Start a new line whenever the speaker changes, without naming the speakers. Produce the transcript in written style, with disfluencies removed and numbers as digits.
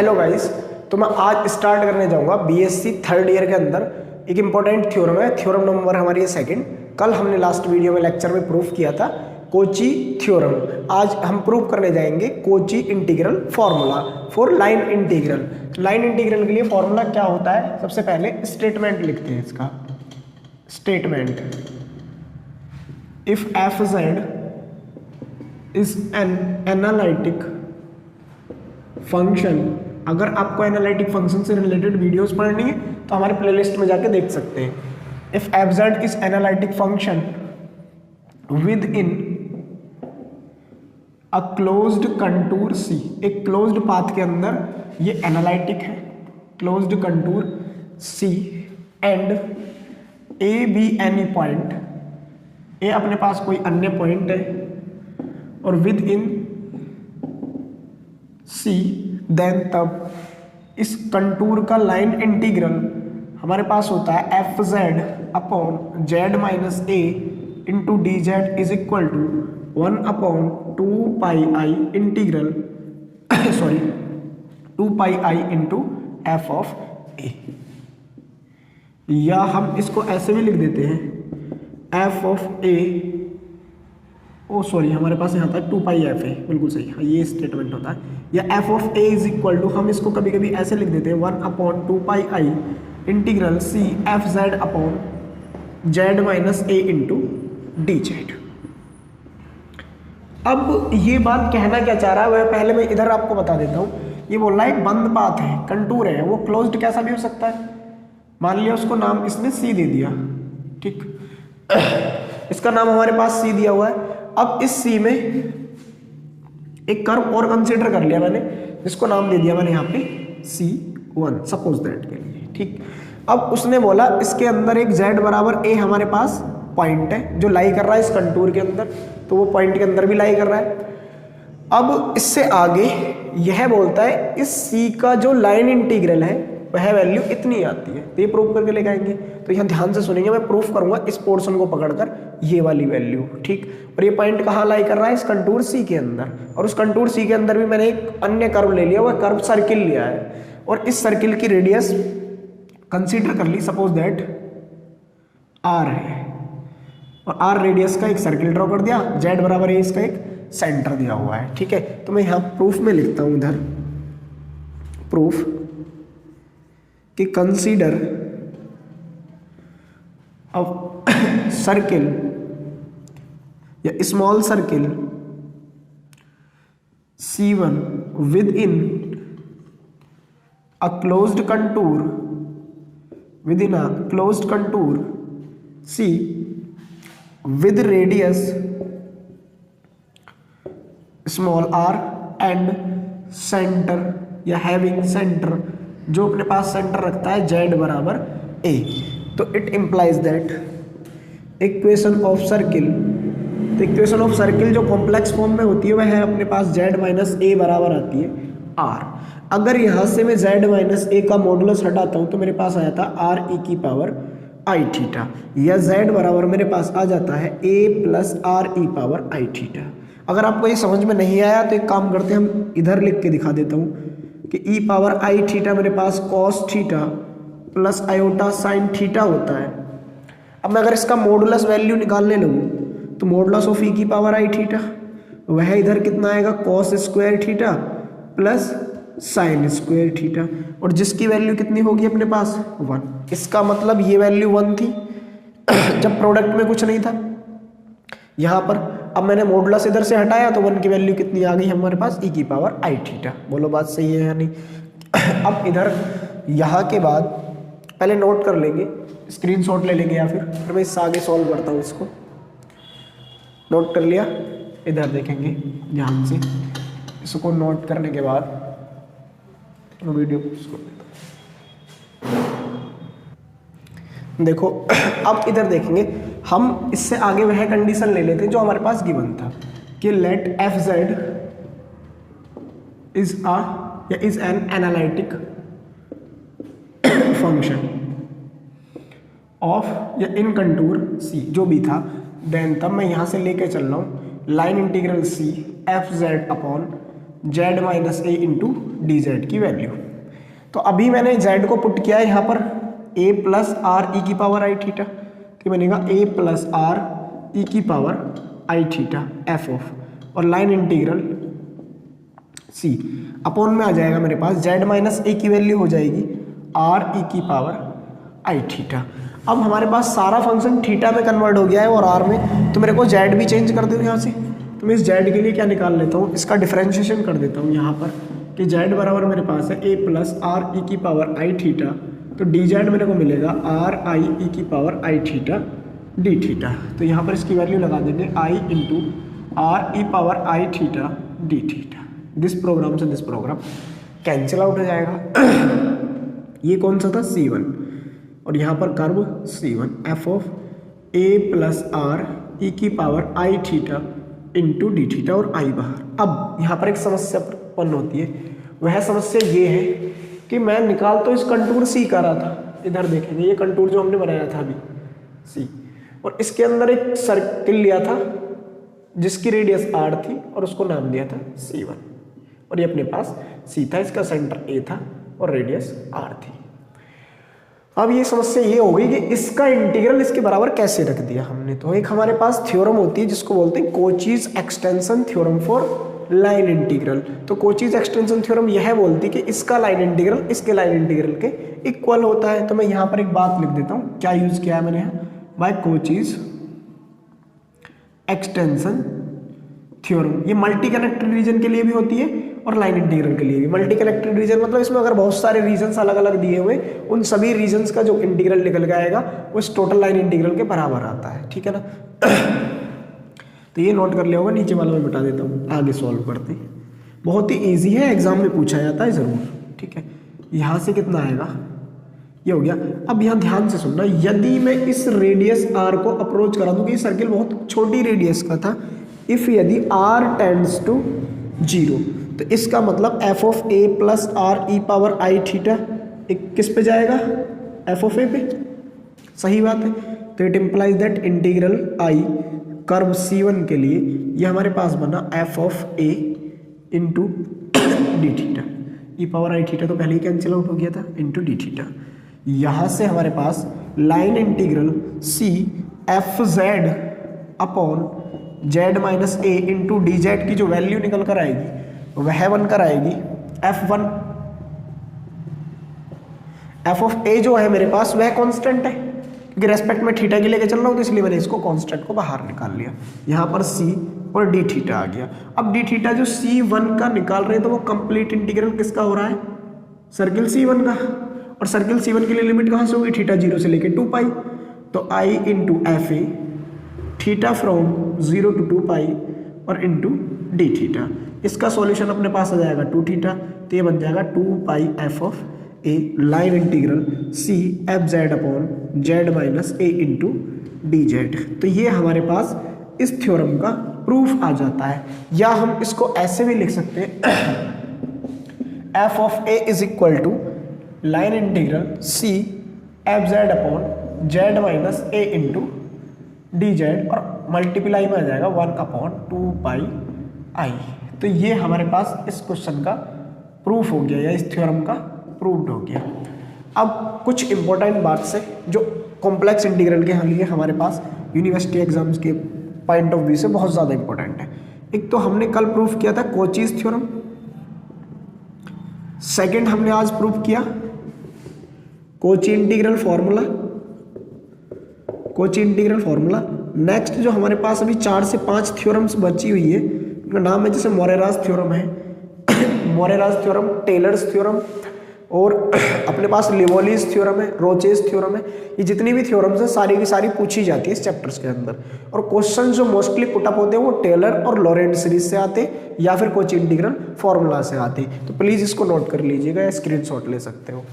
Hello guys, तो मैं आज स्टार्ट करने जाऊंगा बीएससी थर्ड ईयर के अंदर एक इम्पोर्टेंट थ्योरम है। थ्योरम नंबर हमारी है सेकंड। कल हमने लास्ट वीडियो में लेक्चर में प्रूफ किया था कोची थ्योरम। आज हम प्रूफ करने जाएंगे Kochi integral formula for line integral. Line integral के लिए फॉर्मूला क्या होता है, सबसे पहले स्टेटमेंट लिखते हैं इसका। Statement if F Z is an analytic function. अगर आपको एनालिटिक फंक्शन से रिलेटेड वीडियोस पढ़नी है तो हमारे प्लेलिस्ट में जाके देख सकते हैं। If F Z is analytic function within a closed contour C, एक क्लोज्ड पाथ के अंदर ये एनालिटिक है, closed contour C and A B any point, A अपने पास कोई अन्य पॉइंट है और विद इन सी, देन तब इस कंटूर का लाइन इंटीग्रल हमारे पास होता है F Z upon Z minus A into D Z is equal to 1 upon 2 pi I integral sorry 2 pi I into F of A. या हम इसको ऐसे भी लिख देते हैं F of A, oh sorry हमारे पास यहाँ तक 2 पाई एफ है, बिल्कुल सही, हाँ ये स्टेटमेंट होता है। या F of A is equal to, हम इसको कभी कभी ऐसे लिख देते हैं 1 upon 2 pi I integral C F Z upon Z minus A into D Z. अब ये बात कहना क्या चाह रहा है वह पहले मैं इधर आपको बता देता हूँ। ये बोल रहा है एक बंद पाथ है, कंटूर है, वो क्लोज्ड कैसा भी हो सकता है। मान लिया उसको नाम इसने सी दे दिया, ठीक, इसका नाम हमारे पास सी दिया हुआ है। अब इस सी में एक कर्व और कंसीडर कर लिया मैंने, जिसको नाम दे दिया मैंने यहाँ पे C1 सपोज दैट के लिए, ठीक। अब उसने बोला इसके अंदर एक z बराबर a हमारे पास पॉइंट है जो लाई कर रहा है इस कंटूर के अंदर, तो वो पॉइंट के अंदर भी लाई कर रहा है। अब इससे आगे यह बोलता है इस C का जो लाइन इंटीग्रल है वह वैल्यू इतनी आती है, तो ये प्रूफ करके लेके आएंगे। तो यहाँ ध्यान से सुनेंगे, मैं प्रूफ करूंगा इस पोर्शन को पकड़कर, ये वाली वैल्यू, ठीक। और ये पॉइंट कहाँ लाई कर रहा है, इस कंटूर सी के अंदर, और उस कंटूर सी के अंदर भी मैंने एक अन्य कर्व ले लिया, वह कर्व सर्किल लिया है, और इस सर्किल की रेडियस कंसीडर कर ली, सपोज दैट आर है, और आर रेडियस का एक सर्किल ड्रॉ कर दिया, जेड बराबर है इसका एक सेंटर दिया हुआ है, ठीक है। तो मैं यहाँ प्रूफ में लिखता हूँ, इधर प्रूफ कि कंसीडर ऑफ सर्किल या small circle C1 with in a closed contour, with in a closed contour C with radius small r and centre या हैविंग सेंटर, जो अपने पास सेंटर रखता है z बराबर a। तो it implies that equation of circle, तो equation of circle जो complex form में होती है वह है अपने पास z माइनस a बराबर आती है r। अगर यहाँ से मैं z माइनस a का मॉडुलस हटाता हूँ तो मेरे पास आ जाता है r e की पावर i थीटा, या z बराबर मेरे पास आ जाता है a plus r e power i theta. अगर आपको ये समझ में नहीं आया तो एक काम करते हैं, हम इधर लिख के दिखा देता हूँ कि e पावर i थीटा मेरे पास cos theta plus iota sine theta होता है। अब मैं अगर इसका मॉडुलस वैल्यू निकालने लगूँ तो मॉडुलस ऑफ e की पावर i थीटा वह इधर कितना आएगा, cos square theta plus sine square theta, और जिसकी वैल्यू कितनी होगी अपने पास 1। इसका मतलब ये वैल्यू 1 थी जब प्रोडक्ट में कुछ नहीं था यहाँ पर। अब मैंने मॉडुलस इधर से हटाया तो 1 की वैल्यू कितनी आ गई हमारे पास, e की पावर i थीटा। बोलो बात सही है या नहीं। अब इधर यहाँ के बाद पहले नोट कर लेंगे, स्क्रीनशॉट ले लेंगे, या फिर मैं इससे आगे सॉल्व करता हूँ। इसको नोट कर लिया, इधर देखेंगे ध्यान से। इसको नोट करने के बाद वीडियो देखो। अब इधर देखेंगे हम, इससे आगे वह कंडीशन ले लेते हैं जो हमारे पास गिवन था कि let F Z is an analytic function of या इन कंटूर सी, जो भी था। देन तब मैं यहाँ से लेके चल रहा हूँ line integral C F Z upon Z minus A into D Z की वैल्यू। तो अभी मैंने जेड को पुट किया है यहाँ पर ए प्लस आर ई की पावर आई थीटा, तो बनेगा ए प्लस आर ई की power I theta F of, और लाइन इंटीग्रल सी अपॉन में आ जाएगा मेरे पास जेड माइनस ए की वैल्यू हो जाएगी आर ई की पावर आई थीटा। अब हमारे पास सारा फंक्शन थीटा में कन्वर्ट हो गया है और आर में, तो मेरे को जेड भी चेंज कर दो यहाँ से। तो मैं इस जेड के लिए क्या निकाल लेता हूँ, इसका डिफरेंशिएशन कर देता हूँ यहाँ पर कि जेड बराबर मेरे पास है ए प्लस आर ई की पावर आई थीटा, तो डी जेड मेरे को मिलेगा आर आई ई की power I theta D theta. तो यहाँ पर इसकी वैल्यू लगा देंगे I into R E power I theta D theta. This program से दिस प्रोग्राम कैंसिल आउट हो जाएगा। ये कौन सा था C1, और यहाँ पर curve C1 F of A plus R E की power I theta into D theta और आई बाहर। अब यहाँ पर एक समस्या उत्पन्न होती है, वह समस्या ये है कि मैं निकाल तो इस कंटूर C का रहा था, इधर देखेंगे ये कंटूर जो हमने बनाया था अभी C, और इसके अंदर एक सर्किल लिया था जिसकी रेडियस R थी और उसको नाम दिया था C1, और ये अपने पास C था, इसका सेंटर A था और रेडियस R थी। अब ये समस्या ये हो गई कि इसका इंटीग्रल इसके बराबर कैसे रख दिया हमने। तो एक हमारे पास थ्योरम होती है जिसको बोलते हैं कोचीज extension theorem for line integral. तो कोचीज एक्सटेंशन थ्योरम यह बोलती है कि इसका लाइन इंटीग्रल इसके लाइन इंटीग्रल के इक्वल होता है। तो मैं यहाँ पर एक बात लिख देता हूँ, क्या यूज किया है मैंने यहाँ, बाय कोचीज एक्सटेंशन थ्योरम। ये मल्टी कनेक्टेड रीजन के लिए भी होती है और लाइन इंटीग्रल के लिए भी। मल्टी कनेक्टेड रीजन मतलब इसमें अगर बहुत सारे रीजन्स अलग अलग दिए हुए, उन सभी रीजन्स का जो इंटीग्रल निकल के आएगा वो इस टोटल लाइन इंटीग्रल के बराबर आता है, ठीक है ना। तो ये नोट कर लिया होगा, नीचे वाला मैं बता देता हूँ, आगे सॉल्व करते हैं। बहुत ही ईजी है, एग्जाम में पूछा जाता है ज़रूर, ठीक है। यहाँ से कितना आएगा, ये हो गया। अब यहाँ ध्यान से सुनना, यदि मैं इस रेडियस r को अप्रोच करा दूँ कि सर्किल बहुत छोटी रेडियस का था, इफ़ यदि r टेंड्स टू 0, तो इसका मतलब F of A plus R E power I theta किस पे जाएगा, एफ ऑफ ए पे, सही बात है। तो it implies that integral I curve C1 के लिए ये हमारे पास बना F of A into D theta, E power I theta तो पहले ही कैंसिल आउट हो गया था, इंटू डी थीटा। यहाँ से हमारे पास line integral C F Z upon Z minus A into D Z की जो वैल्यू निकल कर आएगी वह बनकर आएगी F1। एफ ऑफ ए जो है मेरे पास वह कांस्टेंट है, क्योंकि रेस्पेक्ट में थीटा के लेके चल रहा हूँ, तो इसलिए मैंने इसको कांस्टेंट को बाहर निकाल लिया। यहाँ पर C और डी थीटा आ गया। अब डी थीटा जो C1 का निकाल रहे हैं, तो वो कंप्लीट इंटीग्रल किसका हो रहा है, सर्किल C1 का। और सर्किल C1 के लिए लिमिट कहाँ से होगी, थीटा 0 से लेके 2 पाई, तो I into F A theta from 0 to 2 पाई और इंटू डी थीटा। इसका सॉल्यूशन अपने पास आ जाएगा 2 थीटा, तो ये बन जाएगा 2 pi F of A line integral C F Z upon Z minus A into D Z. तो ये हमारे पास इस थ्योरम का प्रूफ आ जाता है। या हम इसको ऐसे भी लिख सकते हैं, F of A is equal to line integral C F Z upon Z minus A into D Z, और मल्टीप्लाई में आ जाएगा 1/2 पाई आई। तो ये हमारे पास इस क्वेश्चन का प्रूफ हो गया, या इस थ्योरम का प्रूव्ड हो गया। अब कुछ इंपॉर्टेंट बात से जो कॉम्प्लेक्स इंटीग्रल के लिए हमारे पास यूनिवर्सिटी एग्जाम्स के पॉइंट ऑफ व्यू से बहुत ज़्यादा इंपॉर्टेंट है। एक तो हमने कल प्रूफ किया था कोचीज थ्योरम, सेकंड हमने आज प्रूफ किया Kochi integral formula, Kochi integral formula. Next जो हमारे पास अभी 4 से 5 थ्योरम्स बची हुई है, उनका नाम है जैसे मोरेरास थ्योरम है, मोरेरास थ्योरम, टेलर्स थ्योरम, और अपने पास लिवोलीज थ्योरम है, रोचेस थ्योरम है। ये जितनी भी थ्योरम्स हैं सारी की सारी पूछी जाती है इस चैप्टर्स के अंदर, और क्वेश्चन जो मोस्टली पुटअप होते हैं वो टेलर और लॉरेंट सीरीज से आते या फिर कोची इंटीग्रल फॉर्मूला से आते। तो प्लीज़ इसको नोट कर लीजिएगा या स्क्रीनशॉट ले सकते हो।